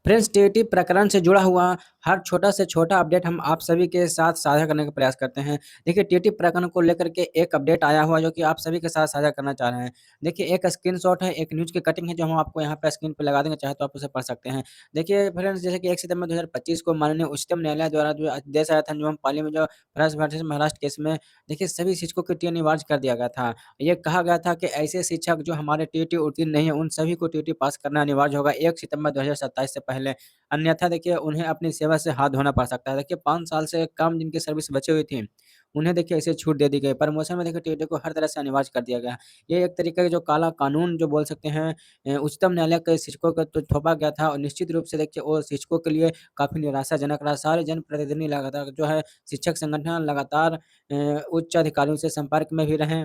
Friends, TET प्रकरण से जुड़ा हुआ हर छोटा से छोटा अपडेट हम आप सभी के साथ साझा करने का प्रयास करते हैं। देखिए, टीईटी प्रकरण को लेकर के एक अपडेट आया हुआ है जो कि आप सभी के साथ साझा करना चाह रहे हैं। देखिए, एक स्क्रीनशॉट है, एक न्यूज़ की कटिंग है जो हम आपको यहाँ पे स्क्रीन पे लगा देंगे, चाहे तो आप उसे पढ़ सकते हैं। देखिए फ्रेंड्स, जैसे कि 1 सितंबर 2025 को माननीय उच्चतम न्यायालय द्वारा जो आदेश आया था न्यूनतम पाली में जो फर्स्ट वर्सेस महाराष्ट्र केस में देखिए सभी शिक्षकों की टी अनिवार्य कर दिया गया था। ये कहा गया था कि ऐसे शिक्षक जो हमारे टीईटी उत्तीर्ण नहीं है, उन सभी को टीईटी पास करना अनिवार्य होगा 1 सितंबर 2027 से पहले। अन्यथा देखिए उन्हें अपनी सेवा से हाथ धोना पड़ सकता है। देखिए 5 साल से कम जिनकी सर्विस बची हुई थी, उन्हें देखिए ऐसे छूट दे दी गई। प्रमोशन में देखिए टीटीए को हर तरह से अनिवार्य कर दिया गया। ये एक तरीके का जो काला कानून जो बोल सकते हैं उच्चतम न्यायालय के शिक्षकों को तो थोपा गया था और निश्चित रूप से देखिए वो शिक्षकों के लिए काफ़ी निराशाजनक रहा। सारे जनप्रतिनिधि लगातार जो है शिक्षक संगठन लगातार उच्च अधिकारियों से संपर्क में भी रहे।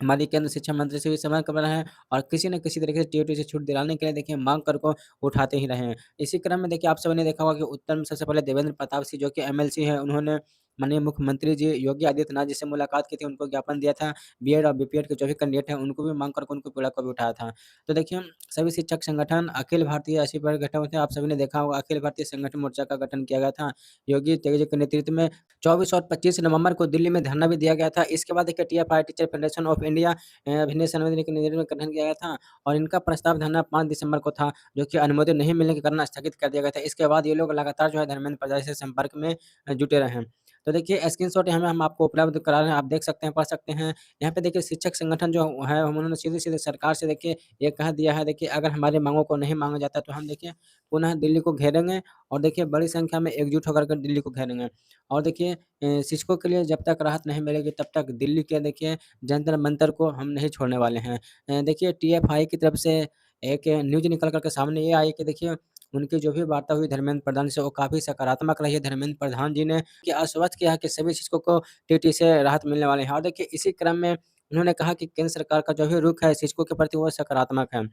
हमारी केंद्र शिक्षा मंत्री से भी संपर्क में रहे हैं और किसी न किसी तरीके से टीईटी से छूट दिलाने के लिए देखिए माँग कर को उठाते ही रहे हैं। इसी क्रम में देखिए आप सभी ने देखा होगा कि उत्तर में सबसे पहले देवेंद्र प्रताप सिंह जो कि एमएलसी हैं, उन्होंने माननीय मुख्यमंत्री जी योगी आदित्यनाथ जी से मुलाकात की थी, उनको ज्ञापन दिया था। बीएड और बीपीएड के जो भी कैंडिडेट हैं, उनको भी माँग करके उनको पीड़ा को भी उठाया था। तो देखिए सभी शिक्षक संगठन अखिल भारतीय ऐसी पर गठन हुए थे, आप सभी ने देखा होगा अखिल भारतीय संगठन मोर्चा का गठन किया गया था। योगी तेगी जी के नेतृत्व में 24 और 25 नवंबर को दिल्ली में धरना भी दिया गया था। इसके बाद देखिए TFI teacher federation of India भिन्न समिति के नेतृत्व में गठन किया गया था और इनका प्रस्ताव धरना 5 दिसंबर को था, जो कि अनुमोदन नहीं मिलने के कारण स्थगित कर दिया गया था। इसके बाद ये लोग लगातार जो है धर्मेंद्र प्रधान से संपर्क में जुटे रहे हैं। तो देखिए स्क्रीनशॉट यहाँ में हम आपको उपलब्ध करा रहे हैं, आप देख सकते हैं, पढ़ सकते हैं। यहाँ पे देखिए शिक्षक संगठन जो है उन्होंने सीधे-सीधे सरकार से देखिए ये कह दिया है, देखिए अगर हमारी माँगों को नहीं माँगा जाता तो हम देखिए पुनः दिल्ली को घेरेंगे और देखिए बड़ी संख्या में एकजुट होकर के दिल्ली को घेरेंगे। और देखिए शिक्षकों के लिए जब तक राहत नहीं मिलेगी तब तक दिल्ली के देखिए जंतर मंतर को हम नहीं छोड़ने वाले हैं। देखिए टीएफआई की तरफ से एक न्यूज़ निकल कर के सामने ये आई कि देखिए उनकी जो भी वार्ता हुई धर्मेंद्र प्रधान से वो काफ़ी सकारात्मक रही है। धर्मेंद्र प्रधान जी ने कि आश्वस्त किया है कि सभी शिक्षकों को टीटी से राहत मिलने वाले हैं और देखिए इसी क्रम में उन्होंने कहा कि केंद्र सरकार का जो भी रुख है शिक्षकों के प्रति वो सकारात्मक है।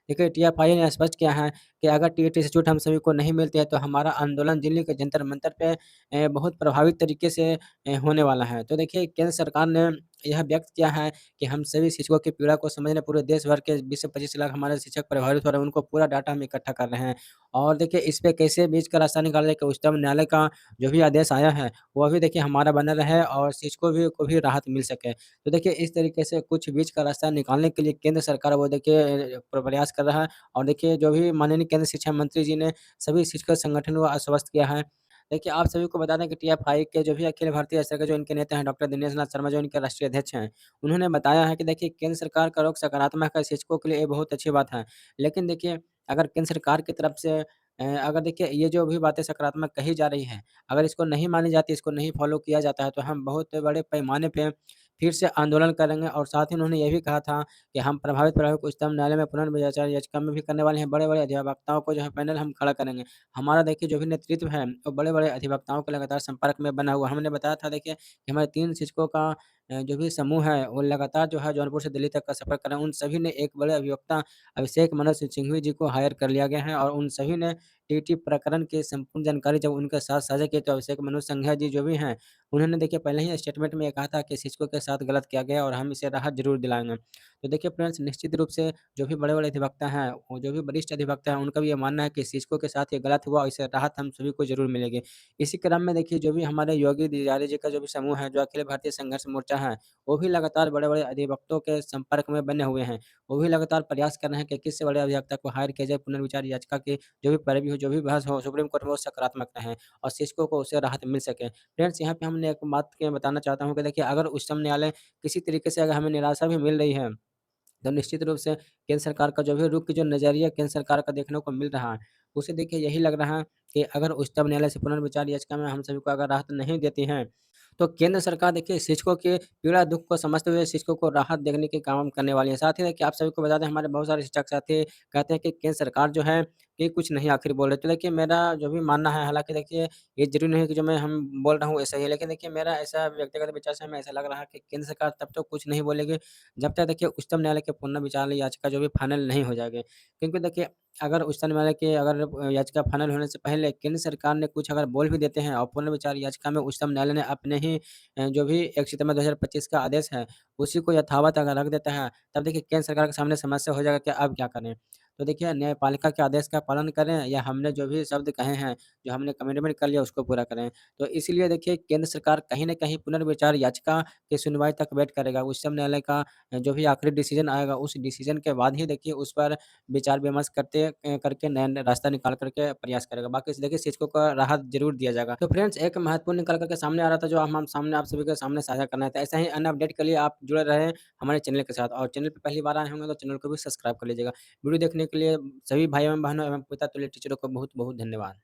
देखिए टीएफआई ने स्पष्ट किया है कि अगर टीईटी से छूट हम सभी को नहीं मिलती है तो हमारा आंदोलन दिल्ली के जंतर मंतर पे बहुत प्रभावित तरीके से होने वाला है। तो देखिए केंद्र सरकार ने यह व्यक्त किया है कि हम सभी शिक्षकों की पीड़ा को समझने पूरे देश भर के 20 से 25 लाख हमारे शिक्षक प्रभावित हो रहे हैं, उनको पूरा डाटा हम इकट्ठा कर रहे हैं। और देखिए इस पे कैसे बीच का रास्ता निकालने के उच्चतम न्यायालय का जो भी आदेश आया है, वो भी देखिए हमारा बना रहे और शिक्षकों भी को भी राहत मिल सके। तो देखिए इस तरीके से कुछ बीच का रास्ता निकालने के लिए केंद्र सरकार वो देखिए प्रयास कर रहा है और देखिए जो भी माननीय केंद्र शिक्षा मंत्री जी ने सभी शिक्षक संगठन को आश्वस्त किया है। देखिए, आप सभी को बता दें कि टीएफआई के जो भी अखिल भारतीय स्तर के जो इनके नेता हैं डॉक्टर दिनेश नाथ शर्मा जो इनके राष्ट्रीय अध्यक्ष हैं, उन्होंने बताया है कि देखिए केंद्र सरकार का रुख सकारात्मक है, शिक्षकों के लिए ये बहुत अच्छी बात है। लेकिन देखिए अगर केंद्र सरकार की तरफ से अगर देखिए ये जो भी बातें सकारात्मक कही जा रही हैं, अगर इसको नहीं मानी जाती, इसको नहीं फॉलो किया जाता है, तो हम बहुत बड़े पैमाने पे फिर से आंदोलन करेंगे और साथ ही उन्होंने ये भी कहा था कि हम प्रभावित को उच्चतम न्यायालय में पुनर्विचार याचिका में भी करने वाले हैं, बड़े-बड़े अधिवक्ताओं को जो है पैनल हम खड़ा करेंगे। हमारा देखिए जो भी नेतृत्व है, वो बड़े-बड़े अधिवक्ताओं के लगातार संपर्क में बना हुआ है। हमने बताया था देखिए कि हमारे 3 शिक्षकों का जो भी समूह है, वो लगातार जो है जौनपुर से दिल्ली तक का सफ़र कर रहे हैं। उन सभी ने एक बड़े अधिवक्ता अभिषेक मनु सिंघवी जी को हायर कर लिया गया है और उन सभी ने टीटी प्रकरण की संपूर्ण जानकारी जब उनके साथ साझा की, तो अभिषेक मनु सिंघिया जी जो भी हैं, उन्होंने देखिए पहले ही स्टेटमेंट में ये कहा था कि शिक्षकों के साथ गलत किया गया और हम इसे राहत ज़रूर दिलाएँगे। तो देखिए फ्रेंड्स, निश्चित रूप से जो भी बड़े-बड़े अधिवक्ता हैं, वो जो भी वरिष्ठ अधिवक्ता हैं, उनका भी ये मानना है कि शिक्षकों के साथ ये गलत हुआ और इससे राहत हम सभी को ज़रूर मिलेगी। इसी क्रम में देखिए जो भी हमारे योगी दिजारी जी का जो भी समूह है, जो अखिल भारतीय संघर्ष मोर्चा है, वो भी लगातार बड़े-बड़े अधिवक्तों के संपर्क में बने हुए हैं। वो भी लगातार प्रयास कर रहे हैं कि किससे बड़े अधिवक्ता को हायर किया जाए, पुनर्विचार याचिका की जो भी पैरवी हो, जो भी बहस हो, सुप्रीम कोर्ट में वो सकारात्मक रहें और शिक्षकों को उससे राहत मिल सके। फ्रेंड्स, यहाँ पे हमने एक बात के बताना चाहता हूँ कि देखिए अगर उच्चतम न्यायालय किसी तरीके से अगर हमें निराशा भी मिल रही है, तो निश्चित रूप से केंद्र सरकार का जो भी रुख जो नज़रिया केंद्र सरकार का देखने को मिल रहा है, उसे देखिए यही लग रहा है कि अगर उच्चतम न्यायालय से पुनर्विचार याचिका में हम सभी को अगर राहत नहीं देती हैं, तो केंद्र सरकार देखिए शिक्षकों के पीड़ा दुःख को समझते हुए शिक्षकों को राहत देने के काम करने वाली है। साथ ही देखिए आप सभी को बता दें हमारे बहुत सारे शिक्षक साथी कहते हैं कि केंद्र सरकार जो है ये कुछ नहीं आखिर बोल रही। तो देखिए मेरा जो भी मानना है, हालाँकि देखिए ये ज़रूरी नहीं है कि जो मैं हम बोल रहा हूँ ऐसा ही है, लेकिन देखिए मेरा ऐसा व्यक्तिगत विचार से हमें ऐसा लग रहा है कि केंद्र सरकार तब तक कुछ नहीं बोलेगी जब तक देखिए उच्चतम न्यायालय के पुनर्विचार याचिका जो भी फाइनल नहीं हो जाएगी। क्योंकि देखिए अगर उच्चतम न्यायालय की अगर याचिका फाइनल होने से पहले केंद्र सरकार ने कुछ अगर बोल भी देते हैं और पुनर्विचार याचिका में उच्चतम न्यायालय ने अपने ही जो भी 1 सितंबर 2025 का आदेश है, उसी को यथावत अगर रख देता है, तब देखिए केंद्र सरकार के सामने समस्या हो जाएगा कि अब क्या करें? तो देखिए न्यायपालिका के आदेश का पालन करें या हमने जो भी शब्द कहे हैं, जो हमने कमिटमेंट कर लिया उसको पूरा करें। तो इसीलिए देखिए केंद्र सरकार कहीं न कहीं पुनर्विचार याचिका की सुनवाई तक वेट करेगा। उच्चतम न्यायालय का जो भी आखिरी डिसीज़न आएगा, उस डिसीज़न के बाद ही देखिए उस पर विचार-विमर्श करके नया रास्ता निकाल कर के प्रयास करेगा। बाकी देखिए शिक्षकों को राहत ज़रूर दिया जाएगा। तो फ्रेंड्स एक महत्वपूर्ण निकल कर के सामने आ रहा था जो हम सामने आप सभी के सामने साझा करना था। ऐसा ही अन्य अपडेट के लिए आप जुड़े रहें हमारे चैनल के साथ और चैनल पे पहली बार आए होंगे तो चैनल को भी सब्सक्राइब कर लीजिएगा। वीडियो देखने के लिए सभी भाई एवं बहनों एवं पिता तुल्य टीचरों को बहुत-बहुत धन्यवाद।